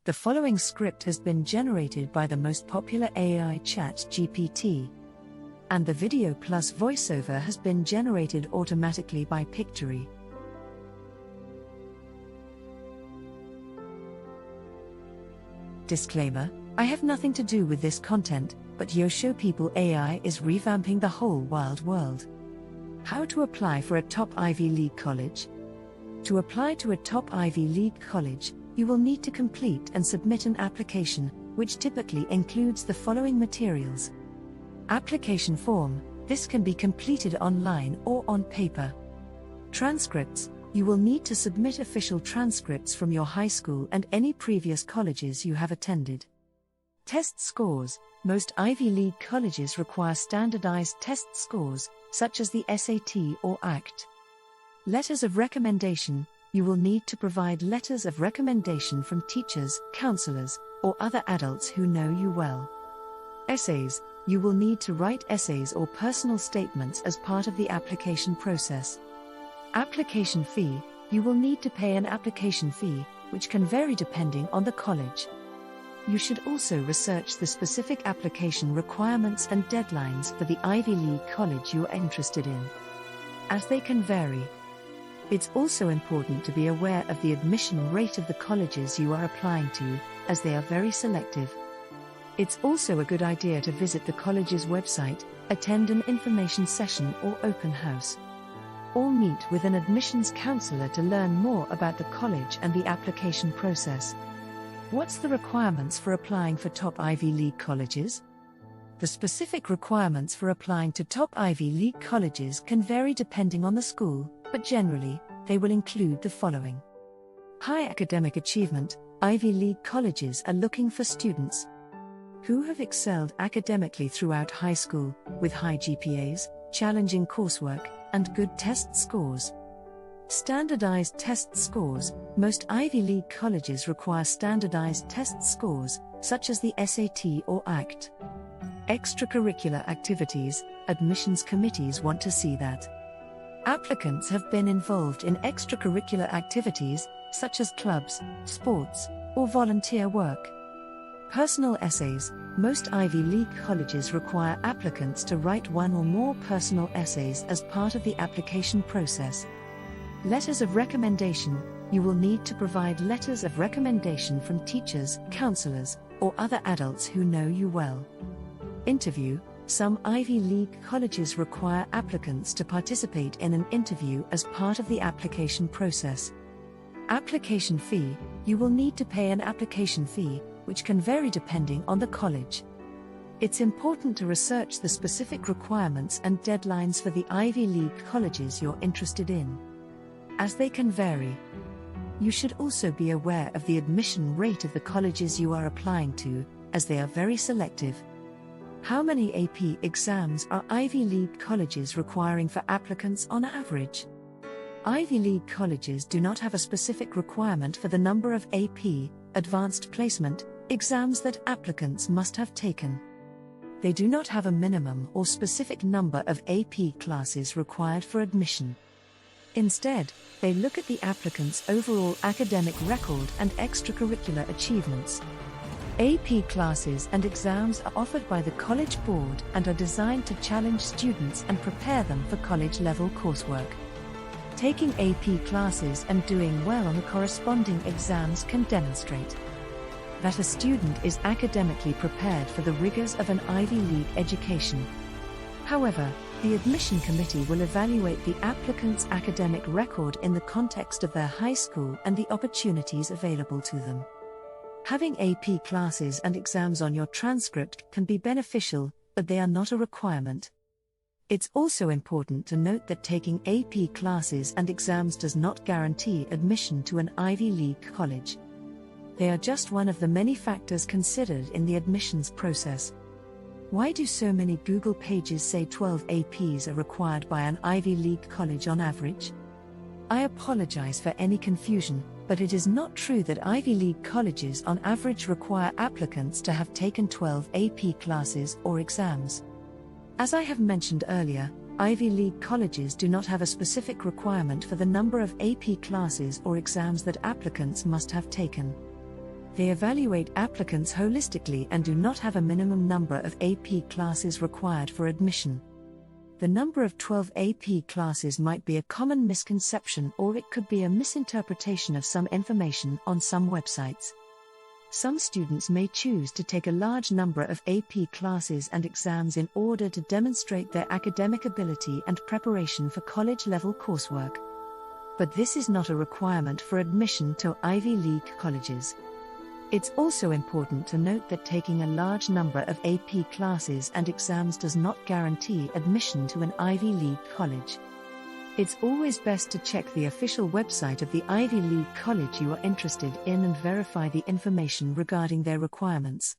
The following script has been generated by the most popular AI ChatGPT. And the video plus voiceover has been generated automatically by Pictory. Disclaimer: I have nothing to do with this content, but yo show people AI is revamping the whole wild world. How to apply for a top Ivy League college? To apply to a top Ivy League college, you will need to complete and submit an application, which typically includes the following materials. Application form: this can be completed online or on paper. Transcripts: you will need to submit official transcripts from your high school and any previous colleges you have attended. Test scores: most Ivy League colleges require standardized test scores, such as the SAT or ACT. Letters of recommendation: you will need to provide letters of recommendation from teachers, counselors, or other adults who know you well. Essays: you will need to write essays or personal statements as part of the application process. Application fee: you will need to pay an application fee, which can vary depending on the college. You should also research the specific application requirements and deadlines for the Ivy League college you are interested in, as they can vary. It's also important to be aware of the admission rate of the colleges you are applying to, as they are very selective. It's also a good idea to visit the college's website, attend an information session or open house, or meet with an admissions counselor to learn more about the college and the application process. What's the requirements for applying for top Ivy League colleges? The specific requirements for applying to top Ivy League colleges can vary depending on the school, but generally, they will include the following. High academic achievement: Ivy League colleges are looking for students who have excelled academically throughout high school, with high GPAs, challenging coursework, and good test scores. Standardized test scores: most Ivy League colleges require standardized test scores, such as the SAT or ACT. Extracurricular activities: admissions committees want to see that applicants have been involved in extracurricular activities, such as clubs, sports, or volunteer work. Personal essays: most Ivy League colleges require applicants to write one or more personal essays as part of the application process. Letters of recommendation: you will need to provide letters of recommendation from teachers, counselors, or other adults who know you well. Interview: some Ivy League colleges require applicants to participate in an interview as part of the application process. Application fee: you will need to pay an application fee, which can vary depending on the college. It's important to research the specific requirements and deadlines for the Ivy League colleges you're interested in, as they can vary. You should also be aware of the admission rate of the colleges you are applying to, as they are very selective. How many AP exams are Ivy League colleges requiring for applicants on average? Ivy League colleges do not have a specific requirement for the number of AP, advanced placement, exams that applicants must have taken. They do not have a minimum or specific number of AP classes required for admission. Instead, they look at the applicant's overall academic record and extracurricular achievements. AP classes and exams are offered by the College Board and are designed to challenge students and prepare them for college-level coursework. Taking AP classes and doing well on the corresponding exams can demonstrate that a student is academically prepared for the rigors of an Ivy League education. However, the admission committee will evaluate the applicant's academic record in the context of their high school and the opportunities available to them. Having AP classes and exams on your transcript can be beneficial, but they are not a requirement. It's also important to note that taking AP classes and exams does not guarantee admission to an Ivy League college. They are just one of the many factors considered in the admissions process. Why do so many Google pages say 12 APs are required by an Ivy League college on average? I apologize for any confusion, but it is not true that Ivy League colleges on average require applicants to have taken 12 AP classes or exams. As I have mentioned earlier, Ivy League colleges do not have a specific requirement for the number of AP classes or exams that applicants must have taken. They evaluate applicants holistically and do not have a minimum number of AP classes required for admission. The number of 12 AP classes might be a common misconception, or it could be a misinterpretation of some information on some websites. Some students may choose to take a large number of AP classes and exams in order to demonstrate their academic ability and preparation for college-level coursework. But this is not a requirement for admission to Ivy League colleges. It's also important to note that taking a large number of AP classes and exams does not guarantee admission to an Ivy League college. It's always best to check the official website of the Ivy League college you are interested in and verify the information regarding their requirements.